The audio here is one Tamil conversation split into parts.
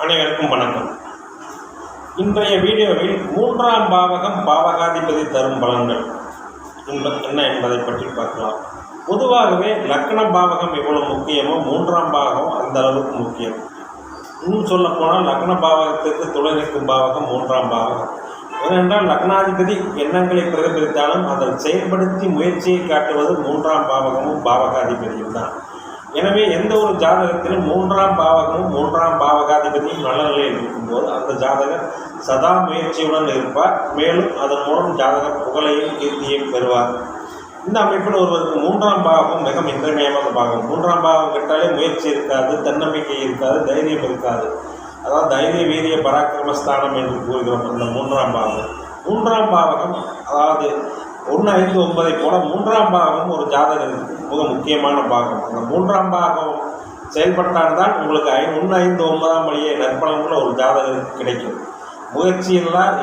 அனைவருக்கும் வணக்கம். இன்றைய வீடியோவில் 3ஆம் பாவகம் பாவகாதிபதி தரும் பலன்கள் என்ன என்பதை பற்றி பார்க்கலாம். பொதுவாகவே லக்ன பாவகம் எவ்வளவு முக்கியமோ 3ஆம் பாவகம் அந்த அளவுக்கு முக்கியம். இன்னும் சொல்ல போனால் லக்ன பாவகத்திற்கு துணை நிற்கும் பாவகம் 3ஆம் பாவகம். ஏனென்றால் லக்னாதிபதி எண்ணங்களை பிரதிபலித்தாலும் அதை செயல்படுத்தி முயற்சியை காட்டுவது 3ஆம் பாவகமும் பாவகாதிபதியும் தான். எனவே எந்த ஒரு ஜாதகத்திலும் 3ஆம் பாவகமும் 3ஆம் பாவகாதிபதியும் நல்ல நிலையில் இருக்கும்போது அந்த ஜாதகர் சதா முயற்சியுடன் இருப்பார். மேலும் அதன் மூலம் ஜாதகர் புகழையும் கீர்த்தியையும் பெறுவார். இந்த அமைப்பில் ஒருவருக்கு 3ஆம் பாவகம் மிக இன்றியமையாத பாவகம். 3ஆம் பாவம் கேட்டாலே முயற்சி இருக்காது, தன்னம்பிக்கை இருக்காது, தைரியம் இருக்காது. அதாவது தைரிய வீரிய பராக்கிரமஸ்தானம் என்று கூறுகிறோம். அந்த 3ஆம் பாவகம் 3ஆம் பாவகம் அதாவது 1, 5, 9 போல 3ஆம் பாகம் ஒரு ஜாதகருக்கு மிக முக்கியமான பாகம். அந்த 3ஆம் பாகம் செயல்பட்டால்தான் உங்களுக்கு 1, 5, 9ஆம் வழியே நற்பலன்கள் ஒரு ஜாதகருக்கு கிடைக்கும். முயற்சியெல்லாம்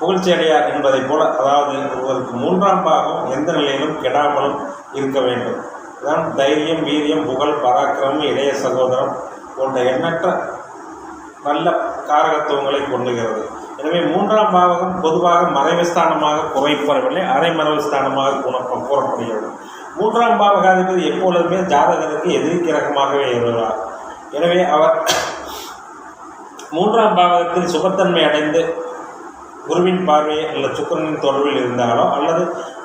புகழ்ச்சி அடையார் என்பதை போல, அதாவது ஒருவருக்கு 3ஆம் பாகம் எந்த நிலையிலும் கெடாமலும் இருக்க வேண்டும். அதான் தைரியம், வீரியம், புகழ், பராக்கிரமம், இளைய சகோதரம் போன்ற எண்ணற்ற நல்ல காரகத்துவங்களை கொண்டுகிறது. எனவே 3ஆம் பாவகம் பொதுவாக மறைவுஸ்தானமாக குறைப்படவில்லை, அரைமறைவு ஸ்தானமாக கூறப்படுகிறது. 3ஆம் பாவகாதிபதி எப்பொழுதுமே ஜாதகருக்கு எதிரி கிரகமாகவே இருந்தார். எனவே அவர் 3ஆம் பாவகத்தில் சுபத்தன்மை அடைந்து குருவின் பார்வையை அல்லது சுக்கிரனின் தொடர்பில் இருந்தாலோ அல்லது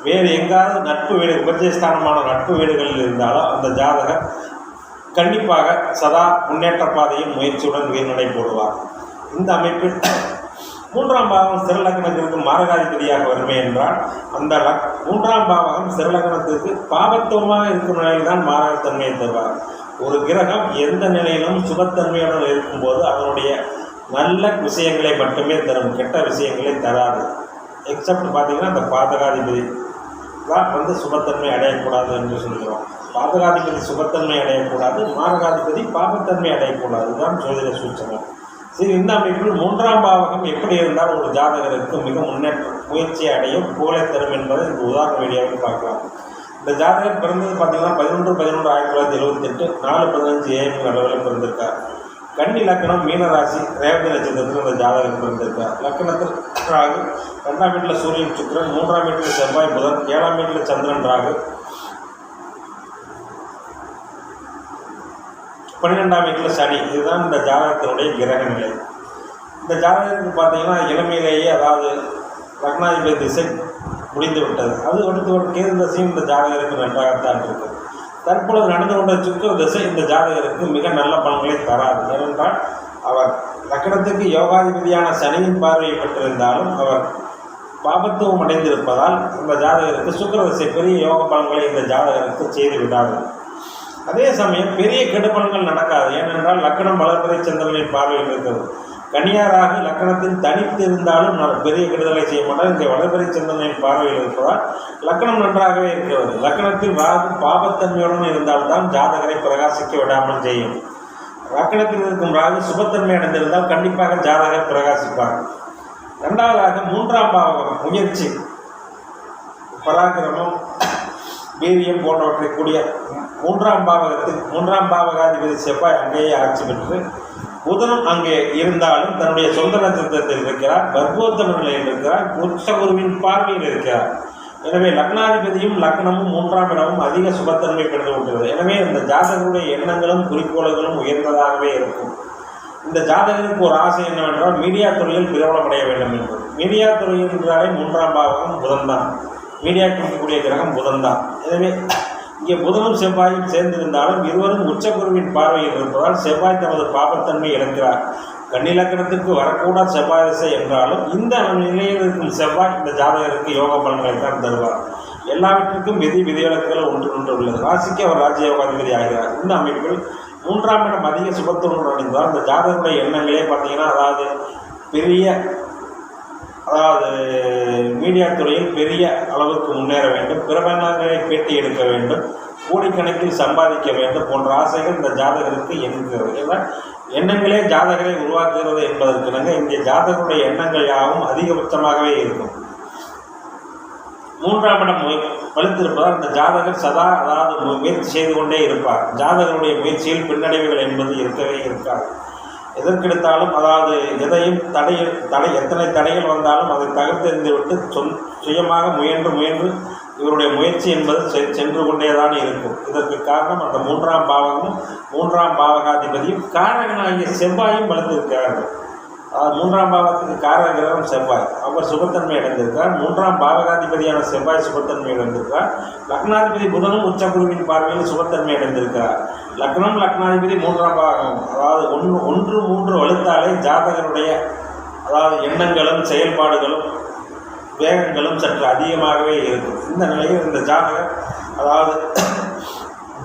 வேறு எங்காவது நட்பு வீடு உபஜயஸ்தானமான நட்பு வீடுகளில் இருந்தாலோ அந்த ஜாதகர் கண்டிப்பாக சதா முன்னேற்ற பாதையில் முயற்சியுடன் உயர்நிலை போடுவார். இந்த அமைப்பில் 3ஆம் பாவகம் சிறலக்னத்திற்கு மாரகாதிபதியாக வருமே என்றால் அந்த 3ஆம் பாவகம் சிறலக்னத்திற்கு பாவத்துவமாக இருக்கும் நிலையில் தான் மாரகத்தன்மையை தருவார். ஒரு கிரகம் எந்த நிலையிலும் சுபத்தன்மையுடன் இருக்கும்போது அதனுடைய நல்ல விஷயங்களை மட்டுமே தரும், கெட்ட விஷயங்களை தராது. எக்ஸப்ட் பார்த்தீங்கன்னா அந்த பாதகாதிபதி தான் சுபத்தன்மை அடையக்கூடாது என்று சொல்கிறோம். பாதகாதிபதி சுபத்தன்மை அடையக்கூடாது, மாரகாதிபதி பாபத்தன்மை அடையக்கூடாது தான் ஜோதிட சூட்சமம். சரி, இந்த அமைப்பில் 3ஆம் பாவகம் எப்படி இருந்தால் ஒரு ஜாதகருக்கு மிக முயற்சியை அடையும், புகழை தரும் என்பதை இந்த உதாரண வீடியோவில் பார்க்கலாம். இந்த ஜாதகர் பிறந்தது பார்த்தீங்கன்னா 11/11/1978 4:15 AM அளவில் பிறந்திருக்கார். கன்னி லக்கணம், மீனராசி, ரேவதி நட்சத்திரத்தில் இந்த ஜாதகர் பிறந்திருக்கார். லக்கணத்தில் ராகு, 2ஆம் வீட்டில் சூரியன் சுக்கிரன், 3ஆம் வீட்டில் செவ்வாய் புதன், 7ஆம் வீட்டில் சந்திரன் ராகு, 12ஆம் வீட்டில் சனி. இதுதான் இந்த ஜாதகத்தினுடைய கிரக நிலை. இந்த ஜாதகத்துக்கு பார்த்தீங்கன்னா இளமையிலேயே, அதாவது லக்னாதிபதி திசை முடிந்து விட்டது. அது அடுத்து ஒரு கேது திசையும் இந்த ஜாதகருக்கு நன்றாகத்தான் இருக்குது. தற்பொழுது நடந்து கொண்ட சுக்கிர திசை இந்த ஜாதகருக்கு மிக நல்ல பலன்களை தராது. ஏனென்றால் அவர் லக்னத்துக்கு யோகாதிபதியான சனியின் பார்வையை பெற்றிருந்தாலும் அவர் பாபத்துவம் அடைந்திருப்பதால் இந்த ஜாதகருக்கு சுக்கிர திசை பெரிய யோக பலன்களை இந்த ஜாதகருக்கு செய்து விடாது. அதே சமயம் பெரிய கெடுபலன்கள் நடக்காது. ஏனென்றால் லக்கணம் வளர்பிறை சந்திரனின் பார்வையில் இருக்கிறது. கன்னியாராக லக்கணத்தில் தனித்து இருந்தாலும் பெரிய கெடுதலை செய்ய மாட்டார். இங்கே வளர்பிறை சந்திரனின் பார்வையில் இருப்பதால் லக்கணம் நன்றாகவே இருக்கிறது. லக்கணத்தில் ராகு பாபத்தன்மையுடன் இருந்தால்தான் ஜாதகரை பிரகாசிக்க விடாமல் செய்யும். லக்கணத்தில் இருக்கும் ராகு சுபத்தன்மை அடைந்திருந்தால் கண்டிப்பாக ஜாதகர் பிரகாசிப்பார். 2வதாக 3ஆம் பாவகம் முயற்சி, பராக்கிரமம், வீரியம் போன்றவற்றை கூடிய 3ஆம் பாவகத்தில் 3ஆம் பாவகாதிபதி செவ்வாய் அங்கேயே ஆட்சி பெற்று புதனும் அங்கே இருந்தாலும் தன்னுடைய சொந்த நட்சத்திரத்தில் இருக்கிறார், கர்ப்போத்தம நிலையில் இருக்கிறார், உச்சகுருவின் பார்வையில் இருக்கிறார். எனவே லக்னாதிபதியும் லக்னமும் 3ஆம் இடமும் அதிக சுபத்தன்மை பெற்று கொள்கிறது. எனவே இந்த ஜாதகருடைய எண்ணங்களும் குறிக்கோள்களும் உயர்ந்ததாகவே இருக்கும். இந்த ஜாதகருக்கு ஒரு ஆசை என்னவென்றால் மீடியா துறையில் பிரபலமடைய வேண்டும் என்று. மீடியா துறை என்றாலே 3ஆம் பாவகம் புதன் தான், மீடியா கொடுக்கக்கூடிய கிரகம் புதன் தான். எனவே இங்கே புதனும் செவ்வாயும் சேர்ந்திருந்தாலும் இருவரும் உச்சகுருவின் பார்வையில் இருப்பதால் செவ்வாய் தமது பாபத்தன்மை இழக்கிறார். கன்னிலக்கணத்திற்கு வரக்கூட செவ்வாய் திசை என்றாலும் இந்த நிலையில் இருக்கும் செவ்வாய் இந்த ஜாதகருக்கு யோக பலன்களை தான் தருவார். எல்லாவற்றிற்கும் விதிவிலக்குகள் ஒன்று உள்ளது. ராசிக்கு அவர் ராஜயோகாதிபதி ஆகிறார். இந்த அமைப்பில் 3ஆம் இடம் அதிக சுபத்துவம் அடைந்தால் இந்த ஜாதகருடைய எண்ணங்களே பார்த்தீங்கன்னா அதாவது மீடியா துறையில் பெரிய அளவுக்கு முன்னேற வேண்டும், பிரபலங்களை பேட்டி எடுக்க வேண்டும், கோடிக்கணக்கில் சம்பாதிக்க வேண்டும் போன்ற ஆசைகள் இந்த ஜாதகருக்கு இருக்கிறது. எண்ணங்களே ஜாதகரை உருவாக்குகிறது என்பதற்கு இங்கே ஜாதகருடைய எண்ணங்கள் யாவும் அதிகபட்சமாகவே இருக்கும். 3ஆம் இடம் வலுத்திருப்பதால் அந்த ஜாதகர் சதா அதாவது முயற்சி செய்து கொண்டே இருப்பார். ஜாதகருடைய முயற்சியில் பின்னடைவுகள் என்பது இருக்கவே இருக்காது. எதற்கெடுத்தாலும் அதாவது எதையும் எத்தனை தடைகள் வந்தாலும் அதை தகர்த்தெறிந்து விட்டு சுயமாக முயன்று இவருடைய முயற்சி என்பது சென்று கொண்டேதான் இருக்கும். இதற்கு காரணம் அந்த 3ஆம் பாவமும் 3ஆம் பாவகாதிபதியும் காரகனாகிய செவ்வாயும் வளர்ந்திருக்கிறார்கள். அதாவது 3ஆம் பாவத்துக்கு காரக கிரகம் செவ்வாய், அவர் சுபத்தன்மை அடைந்திருக்கிறார். 3ஆம் பாவகாதிபதியான செவ்வாய் சுபத்தன்மை அடைந்திருக்கிறார். லக்னாதிபதி புதனும் உச்சகுருவின் பார்வையில் சுபத்தன்மை அடைந்திருக்கிறார். லக்னாதிபதி 3ஆம் பாவகம், அதாவது 1-3 வலுத்தாலே ஜாதகருடைய அதாவது எண்ணங்களும் செயல்பாடுகளும் வேகங்களும் சற்று அதிகமாகவே இருக்கும். இந்த நிலையில் இந்த ஜாதகர் அதாவது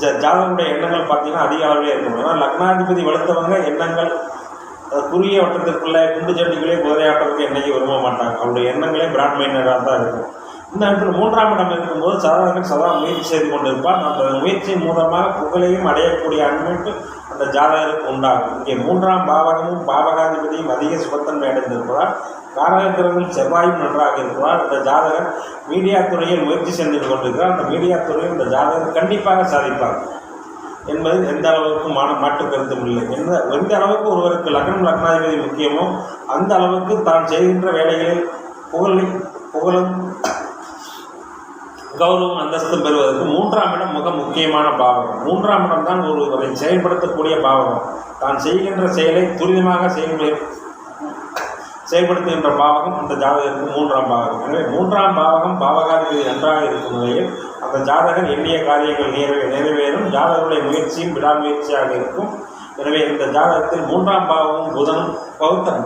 ஜாதகருடைய எண்ணங்கள் பார்த்தீங்கன்னா அதிக அளவிலே இருக்கும். ஏன்னா லக்னாதிபதி வலுத்தவங்க எண்ணங்கள் குறுகிய வட்டத்திற்குள்ளே குண்டு சட்டிகளே குதிரையாட்டத்துக்கு என்னைக்கு விரும்ப மாட்டாங்க. அவருடைய எண்ணங்களே பிராட் மைண்டடாக தான் இருக்கும். இந்த இடத்துல 3ஆம் இடம் இருக்கும்போது சாதகர்கள் சதா முயற்சி செய்து கொண்டிருப்பார். அந்த முயற்சியின் மூலமாக புகழையும் அடையக்கூடிய அன்மைப்பு அந்த ஜாதகருக்கு உண்டாகும். இங்கே 3ஆம் பாவகமும் பாவகாதிபதியும் அதிக சுபத்தன்மை அடைந்திருப்பதால் காரக கிரகம் செவ்வாயும் நன்றாக இருப்பதால் இந்த ஜாதகர் மீடியா துறையில் முயற்சி சென்று கொண்டிருக்கிறார். அந்த மீடியா துறையில் இந்த ஜாதகர் கண்டிப்பாக சாதிப்பார் என்பது எந்த அளவுக்கு மாற்று கருத்தும் இல்லை. எந்த அளவுக்கு ஒருவருக்கு லக்னாதிபதி முக்கியமோ அந்த அளவுக்கு தான் செய்கின்ற வேலைகளில் புகழும் கௌரவம் அந்தஸ்தும் பெறுவதற்கு 3ஆம் இடம் மிக முக்கியமான பாவகம். 3ஆம் இடம் தான் ஒருவரை செயல்படுத்தக்கூடிய பாவகம். தான் செய்கின்ற செயலை துரிதமாக செயல்படுத்துகின்ற பாவகம் அந்த ஜாதகருக்கு 3ஆம் பாவகம். எனவே 3ஆம் பாவகம் பாவகாதிபதி நன்றாக இருக்கும் நிலையில் அந்த ஜாதகர் எண்ணிய காரியங்கள் நிறைவேறும். ஜாதகருடைய முயற்சியும் விடாமுயற்சியாக இருக்கும். எனவே இந்த ஜாதகத்தில் 3ஆம் பாவமும் புதனும் பௌத்தம்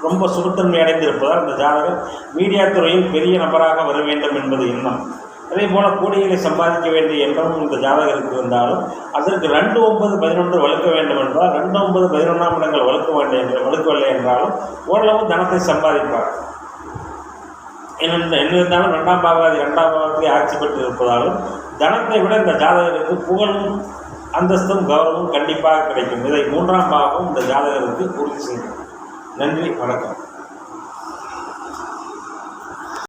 ரொம்ப சுபத்தன்மை அடைந்திருப்பதால் இந்த ஜாதகர் மீடியா துறையில் பெரிய நபராக வர வேண்டும் என்பது எண்ணம். அதே போல கோடிகளை சம்பாதிக்க வேண்டிய எண்ணமும் இந்த ஜாதகருக்கு இருந்தாலும் அதற்கு 2, 9, 11 வலுக்க வேண்டும் என்றால் 2, 9, 11ஆம் இடங்கள் வலுக்கவில்லை என்றாலும் ஓரளவு தனத்தை சம்பாதிப்பார். என்ன இருந்தாலும் 2ஆம் பாவத்தை ஆட்சி பெற்று இருப்பதாலும் தனத்தை விட இந்த ஜாதகருக்கு புகழும் அந்தஸ்தும் கௌரவமும் கண்டிப்பாக கிடைக்கும். இதை 3ஆம் பாவம் இந்த ஜாதகருக்கு உறுதி செய்யும். நன்றி, வணக்கம்.